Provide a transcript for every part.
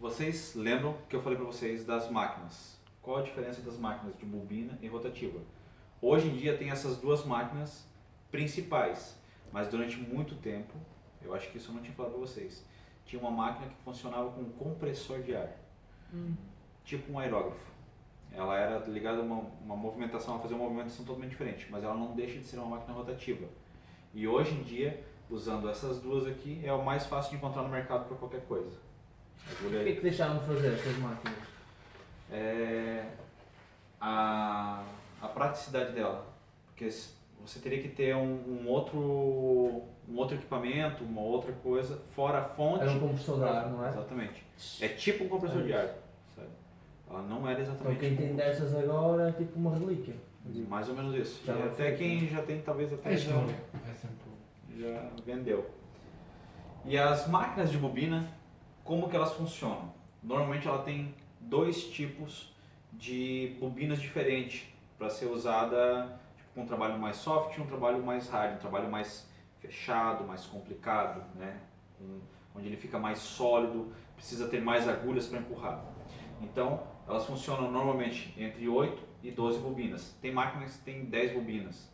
Vocês lembram que eu falei para vocês das máquinas? Qual a diferença das máquinas de bobina e rotativa? Hoje em dia tem essas duas máquinas principais, mas durante muito tempo, eu acho que isso eu não tinha falado para vocês, tinha uma máquina que funcionava com um compressor de ar, tipo um aerógrafo. Ela era ligada a uma movimentação, ela fazia uma movimentação totalmente diferente, mas ela não deixa de ser uma máquina rotativa. E hoje em dia, usando essas duas aqui, é o mais fácil de encontrar no mercado para qualquer coisa. O que é que deixaram de fazer essas máquinas? A praticidade dela, porque você teria que ter um outro equipamento, uma outra coisa, fora a fonte. Era um compressor de ar, não é? Exatamente. É tipo um compressor de ar, sabe? Ela não era exatamente. Então quem tem dessas agora é tipo uma relíquia. Mais ou menos isso. Já E até quem já tem, talvez até É história. É sempre. já vendeu. E as máquinas de bobina, como que elas funcionam? Normalmente ela tem dois tipos de bobinas diferentes para ser usada tipo, com um trabalho mais soft e um trabalho mais hard, um trabalho mais fechado, mais complicado, né? Onde ele fica mais sólido, precisa ter mais agulhas para empurrar. Então, elas funcionam normalmente entre 8 e 12 bobinas. Tem máquinas que tem 10 bobinas,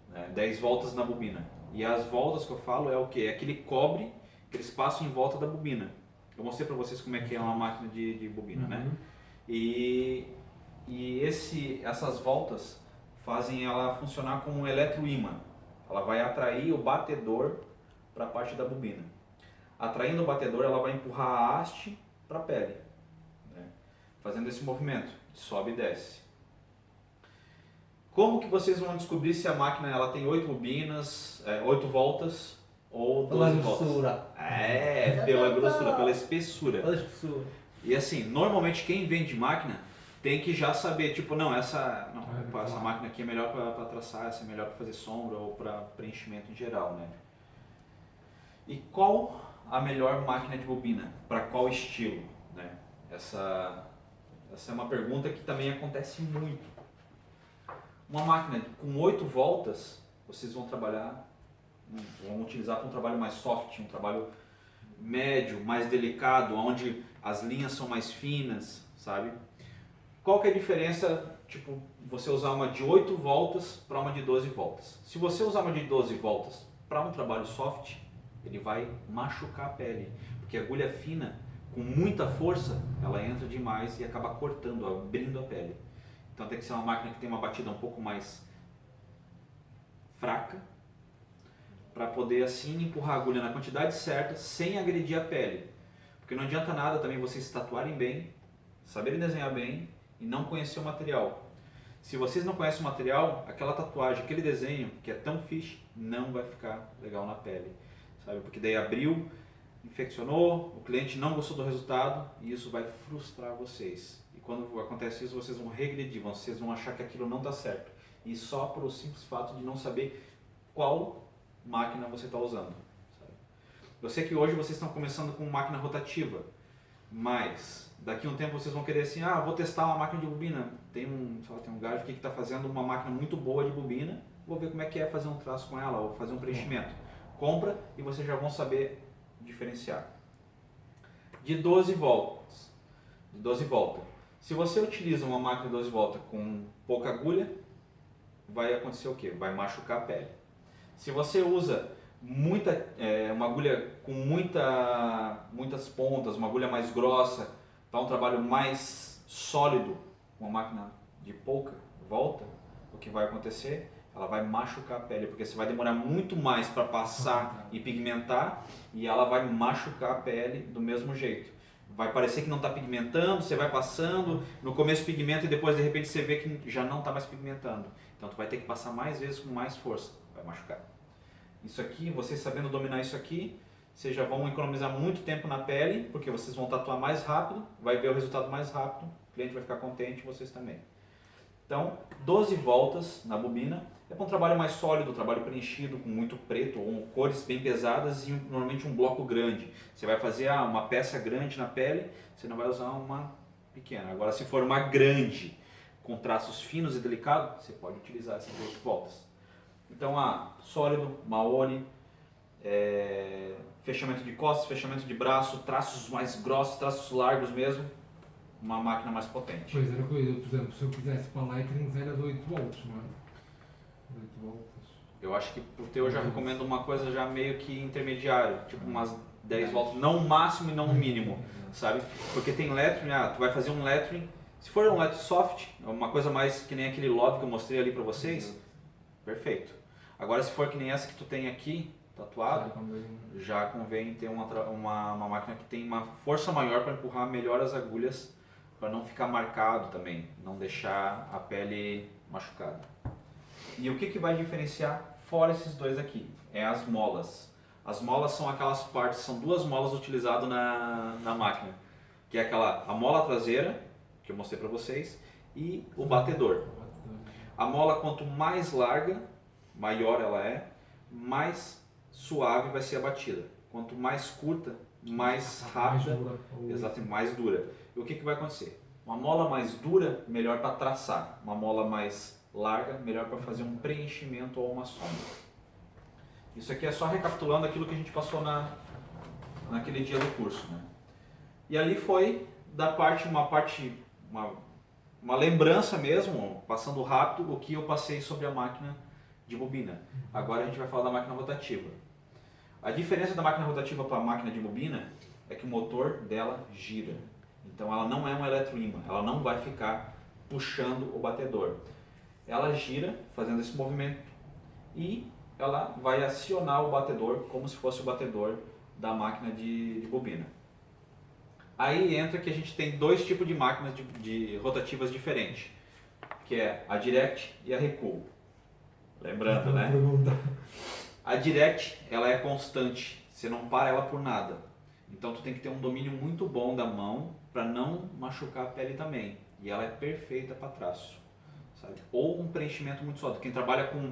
né? 10 voltas na bobina. E as voltas que eu falo é o que? É aquele cobre que eles passam em volta da bobina. Eu mostrei para vocês como é que é uma máquina de bobina, né? E essas voltas fazem ela funcionar como um eletroímã. Ela vai atrair o batedor para a parte da bobina. Atraindo o batedor, ela vai empurrar a haste para a pele, né? Fazendo esse movimento, sobe e desce. Como que vocês vão descobrir se a máquina ela tem 8 bobinas, 8 voltas ou 12 voltas? Pela grossura. Pela grossura, pela espessura. Pela espessura. E assim, normalmente quem vende máquina tem que já saber, tipo, não, essa máquina aqui é melhor para traçar, essa é melhor para fazer sombra ou para preenchimento em geral, né? E qual a melhor máquina de bobina? Para qual estilo, né? Essa é uma pergunta que também acontece muito. Uma máquina com 8 voltas, vocês vão utilizar para um trabalho mais soft, um trabalho médio, mais delicado, onde as linhas são mais finas, sabe? Qual que é a diferença, tipo, você usar uma de 8 voltas para uma de 12 voltas? Se você usar uma de 12 voltas para um trabalho soft, ele vai machucar a pele, porque a agulha fina, com muita força, ela entra demais e acaba cortando, abrindo a pele. Então tem que ser uma máquina que tem uma batida um pouco mais fraca, para poder assim empurrar a agulha na quantidade certa, sem agredir a pele. Porque não adianta nada também vocês tatuarem bem, saberem desenhar bem e não conhecer o material. Se vocês não conhecem o material, aquela tatuagem, aquele desenho que é tão fixe, não vai ficar legal na pele, sabe? Porque daí abriu, infeccionou, o cliente não gostou do resultado e isso vai frustrar vocês. E quando acontece isso, vocês vão regredir, vocês vão achar que aquilo não dá certo. E só por o simples fato de não saber qual máquina você está usando, sabe? Eu sei que hoje vocês estão começando com máquina rotativa, mas daqui a um tempo vocês vão querer assim, vou testar uma máquina de bobina, tem um gajo aqui que está fazendo uma máquina muito boa de bobina, vou ver como é que é fazer um traço com ela ou fazer um preenchimento. Compra e vocês já vão saber diferenciar. De 12 voltas. Se você utiliza uma máquina de 12 voltas com pouca agulha, vai acontecer o quê? Vai machucar a pele. Se você usa uma agulha com muitas pontas, uma agulha mais grossa, para um trabalho mais sólido, uma máquina de pouca volta, o que vai acontecer? Ela vai machucar a pele, porque você vai demorar muito mais para passar e pigmentar, e ela vai machucar a pele do mesmo jeito. Vai parecer que não está pigmentando, você vai passando, no começo pigmenta e depois de repente você vê que já não está mais pigmentando. Então tu vai ter que passar mais vezes com mais força, vai machucar. Isso aqui, vocês sabendo dominar isso aqui, vocês já vão economizar muito tempo na pele, porque vocês vão tatuar mais rápido, vai ver o resultado mais rápido, o cliente vai ficar contente e vocês também. Então, 12 voltas na bobina é para um trabalho mais sólido, um trabalho preenchido com muito preto ou cores bem pesadas e normalmente um bloco grande. Você vai fazer uma peça grande na pele, você não vai usar uma pequena. Agora, se for uma grande, com traços finos e delicados, você pode utilizar essas 8 voltas. Então, sólido, Mahoni, fechamento de costas, fechamento de braço, traços mais grossos, traços largos mesmo, uma máquina mais potente. Pois era coisa, por exemplo, se eu quisesse para lettering era de 8 volts, não é? De 8 volts. Eu acho que pro teu eu já recomendo uma coisa já meio que intermediário, tipo umas 10 volts, não o máximo e não o mínimo, sabe? Porque tem lettering, tu vai fazer um lettering, se for um lettering soft, uma coisa mais que nem aquele love que eu mostrei ali pra vocês, perfeito. Agora se for que nem essa que tu tem aqui, tatuado, já convém ter uma máquina que tem uma força maior para empurrar melhor as agulhas, para não ficar marcado também, não deixar a pele machucada. E o que vai diferenciar fora esses dois aqui? É as molas. As molas são aquelas partes, são duas molas utilizadas na máquina, que é a mola traseira, que eu mostrei para vocês, e o batedor. A mola, quanto mais larga, maior ela é, mais suave vai ser a batida. Quanto mais curta, mais rápida, exato, mais dura. E o que vai acontecer? Uma mola mais dura, melhor para traçar. Uma mola mais larga, melhor para fazer um preenchimento ou uma sombra. Isso aqui é só recapitulando aquilo que a gente passou naquele dia do curso, né? E ali foi uma lembrança mesmo, passando rápido, o que eu passei sobre a máquina de bobina. Agora a gente vai falar da máquina rotativa. A diferença da máquina rotativa para a máquina de bobina é que o motor dela gira. Então ela não é um eletroímã, ela não vai ficar puxando o batedor. Ela gira fazendo esse movimento e ela vai acionar o batedor como se fosse o batedor da máquina de bobina. Aí entra que a gente tem dois tipos de máquinas de rotativas diferentes, que é a direct e a recuo. Lembrando, né? A direct, ela é constante, você não para ela por nada. Então tu tem que ter um domínio muito bom da mão para não machucar a pele também. E ela é perfeita para traço, sabe? Ou um preenchimento muito sólido. Quem trabalha com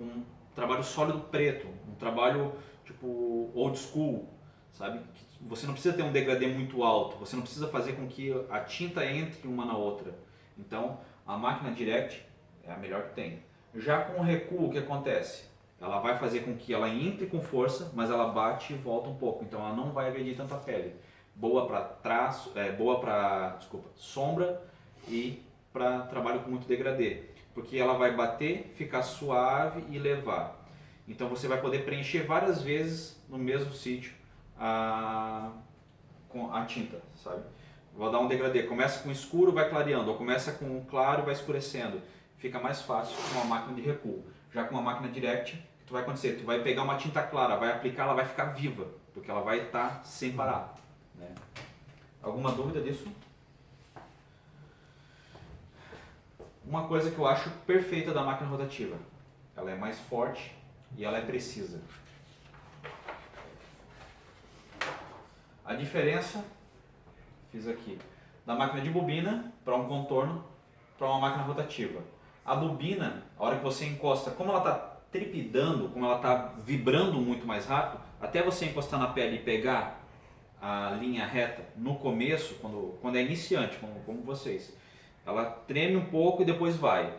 um trabalho sólido preto, um trabalho tipo old school, sabe? Você não precisa ter um degradê muito alto, você não precisa fazer com que a tinta entre uma na outra. Então, a máquina direct é a melhor que tem. Já com o recuo, o que acontece? Ela vai fazer com que ela entre com força, mas ela bate e volta um pouco, então ela não vai agredir tanta pele. Boa para traço, boa para, sombra e para trabalho com muito degradê, porque ela vai bater, ficar suave e levar. Então você vai poder preencher várias vezes no mesmo sítio com a tinta, sabe? Vou dar um degradê, começa com escuro, vai clareando, ou começa com claro e vai escurecendo. Fica mais fácil com uma máquina de recuo. Já com uma máquina direct, o que vai acontecer? Tu vai pegar uma tinta clara, vai aplicar, ela vai ficar viva, porque ela vai estar sem parar, né? Alguma dúvida disso? Uma coisa que eu acho perfeita da máquina rotativa, ela é mais forte e ela é precisa. A diferença, fiz aqui, da máquina de bobina para um contorno para uma máquina rotativa. A bobina, a hora que você encosta, como ela está trepidando, como ela está vibrando muito mais rápido, até você encostar na pele e pegar a linha reta no começo, quando é iniciante, como vocês, ela treme um pouco e depois vai.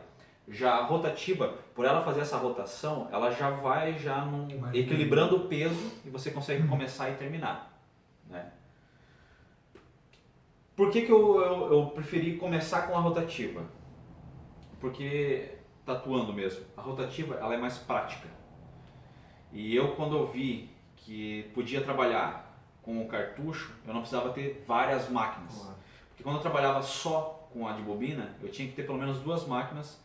Já a rotativa, por ela fazer essa rotação, ela já vai equilibrando o peso e você consegue começar e terminar, né? Por que eu preferi começar com a rotativa? Porque, tatuando mesmo, a rotativa ela é mais prática. E eu, quando eu vi que podia trabalhar com o cartucho, eu não precisava ter várias máquinas. Porque quando eu trabalhava só com a de bobina, eu tinha que ter pelo menos duas máquinas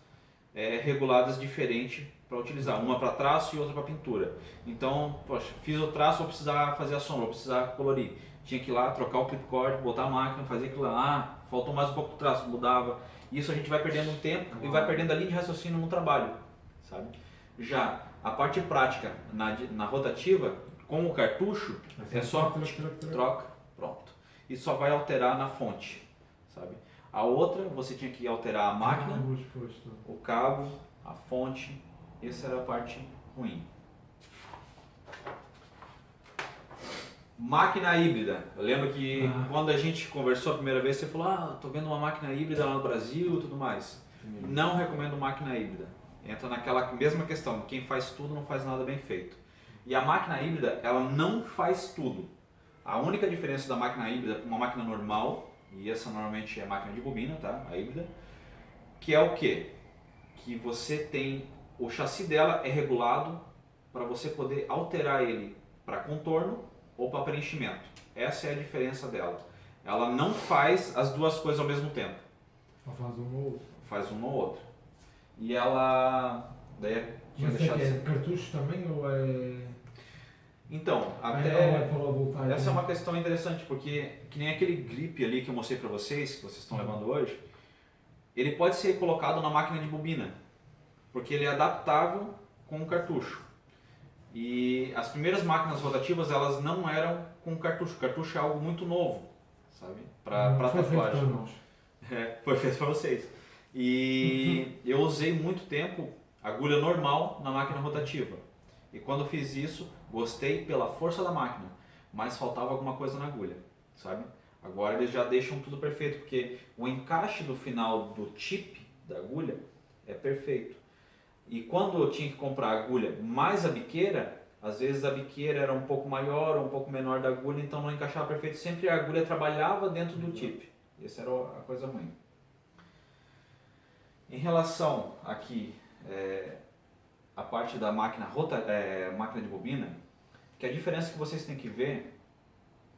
reguladas diferentes para utilizar. Uma para traço e outra para pintura. Então, poxa, fiz o traço, vou precisar fazer a sombra, vou precisar colorir. Tinha que ir lá, trocar o clipcord, botar a máquina, fazer aquilo lá. Faltou mais um pouco de traço, mudava. Isso a gente vai perdendo um tempo e vai perdendo a linha de raciocínio no trabalho, sabe? Já a parte prática na rotativa, com o cartucho, é só troca, pronto. E só vai alterar na fonte, sabe? A outra, você tinha que alterar a máquina, o cabo, a fonte. Essa era a parte ruim. Máquina híbrida. Eu lembro que quando a gente conversou a primeira vez, você falou, tô vendo uma máquina híbrida lá no Brasil e tudo mais. Não recomendo máquina híbrida. Entra naquela mesma questão, quem faz tudo não faz nada bem feito. E a máquina híbrida, ela não faz tudo. A única diferença da máquina híbrida para uma máquina normal, e essa normalmente é a máquina de bobina, tá? A híbrida, que é o quê? Que você tem, o chassi dela é regulado para você poder alterar ele para contorno ou para preenchimento. Essa é a diferença dela. Ela não faz as duas coisas ao mesmo tempo. Só faz um ou outro. Faz uma ou outra. E ela... Daí tinha Mas deixado... é de cartuchos também ou é... Então, Ou até... é para voltar? Essa é uma questão interessante, porque que nem aquele grip ali que eu mostrei para vocês, que vocês estão levando hoje, ele pode ser colocado na máquina de bobina, porque ele é adaptável com o cartucho. E as primeiras máquinas rotativas, elas não eram com cartucho. Cartucho é algo muito novo, sabe? Para Foi feito para tatuagem. nós. É, foi feito para vocês. E eu usei muito tempo agulha normal na máquina rotativa. E quando eu fiz isso, gostei pela força da máquina, mas faltava alguma coisa na agulha, sabe? Agora eles já deixam tudo perfeito, porque o encaixe do final do tip da agulha é perfeito. E quando eu tinha que comprar a agulha mais a biqueira, às vezes a biqueira era um pouco maior ou um pouco menor da agulha, então não encaixava perfeito. Sempre a agulha trabalhava dentro do tip. Essa era a coisa ruim. Em relação aqui, a parte da máquina, máquina de bobina, que a diferença que vocês têm que ver,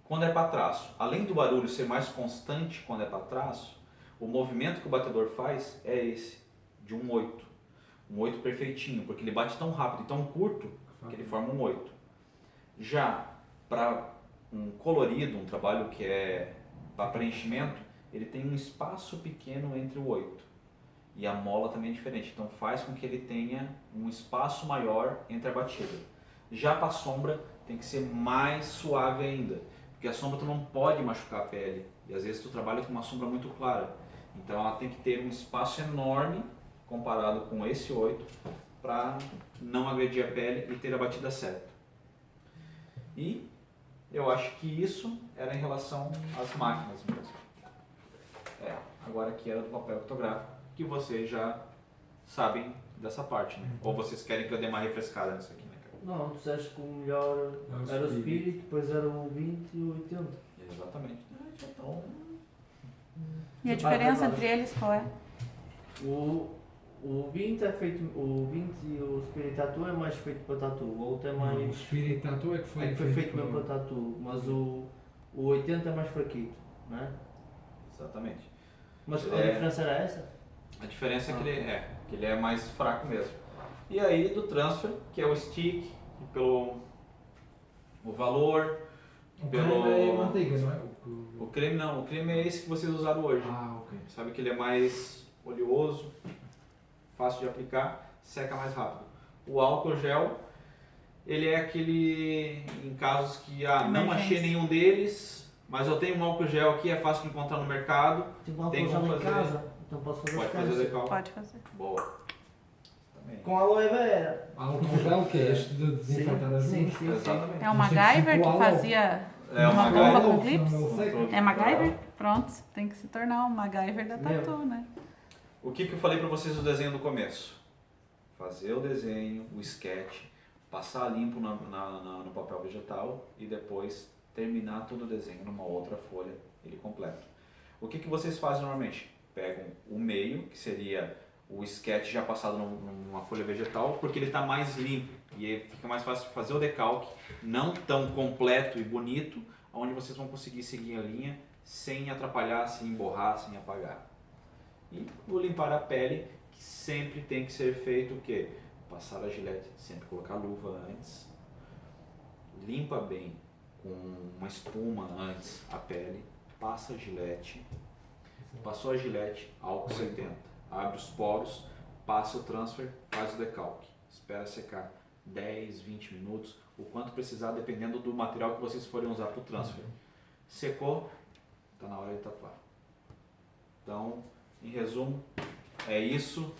quando é para traço, além do barulho ser mais constante quando é para traço, o movimento que o batedor faz é esse, de um 8. Um 8 perfeitinho, porque ele bate tão rápido e tão curto que ele forma um 8. Já para um colorido, um trabalho que é para preenchimento, ele tem um espaço pequeno entre o 8. E a mola também é diferente, então faz com que ele tenha um espaço maior entre a batida. Já para a sombra tem que ser mais suave ainda, porque a sombra tu não pode machucar a pele, e às vezes tu trabalha com uma sombra muito clara, então ela tem que ter um espaço enorme comparado com esse 8 para não agredir a pele e ter a batida certa. E eu acho que isso era em relação às máquinas mesmo. Agora aqui era do papel fotográfico, que vocês já sabem dessa parte, né? Ou vocês querem que eu dê uma refrescada nisso aqui, né, cara? Não, tu disseste que o melhor era o Spirit, depois era o 20 e o 80. Exatamente. Então, E a diferença entre eles qual é? O 20 é feito, o 20 e o Spirit Tattoo é mais feito para tatu, o outro é O mais... Spirit Tattoo é que foi, foi feito mesmo para tatu, mas o 80 é mais fraquito, não é? exatamente. Mas a diferença era essa? A diferença é que ele é mais fraco mesmo. E aí do transfer, que é o stick, pelo o valor, O pelo... creme é manteiga, não é? O creme não, o creme é esse que vocês usaram hoje. Ah, ok. Sabe que ele é mais oleoso, fácil de aplicar, seca mais rápido. O álcool gel, ele é aquele, em casos que não achei nenhum deles, mas eu tenho um álcool gel aqui, é fácil de encontrar no mercado. Tipo um Tem álcool como gel em fazer. casa, então posso fazer Pode as fazer o peças. decalque. Pode fazer. Boa. Também. Com aloe vera. Álcool gel que é este de desinfetar as Sim, mãos. sim, sim. Exatamente. É o Mas tem que MacGyver ser com que álcool. fazia É o uma MacGyver. bomba com Senão clips? não seca. É MacGyver? Pronto, tem que se tornar o MacGyver da Meu. tatu, né? O que eu falei pra vocês do desenho do começo? Fazer o desenho, o sketch, passar limpo no papel vegetal e depois terminar todo o desenho numa outra folha, ele completo. O que vocês fazem normalmente? Pegam o meio, que seria o sketch já passado numa folha vegetal, porque ele está mais limpo e aí fica mais fácil fazer o decalque, não tão completo e bonito, onde vocês vão conseguir seguir a linha sem atrapalhar, sem emborrar, sem apagar. E o limpar a pele, que sempre tem que ser feito o quê? Passar a gilete, sempre colocar a luva antes, limpa bem com uma espuma antes a pele, passa a gilete, passou a gilete, álcool 70, abre os poros, passa o transfer, faz o decalque, espera secar 10, 20 minutos, o quanto precisar dependendo do material que vocês forem usar para o transfer. Secou, está na hora de tatuar. Então, em resumo, é isso.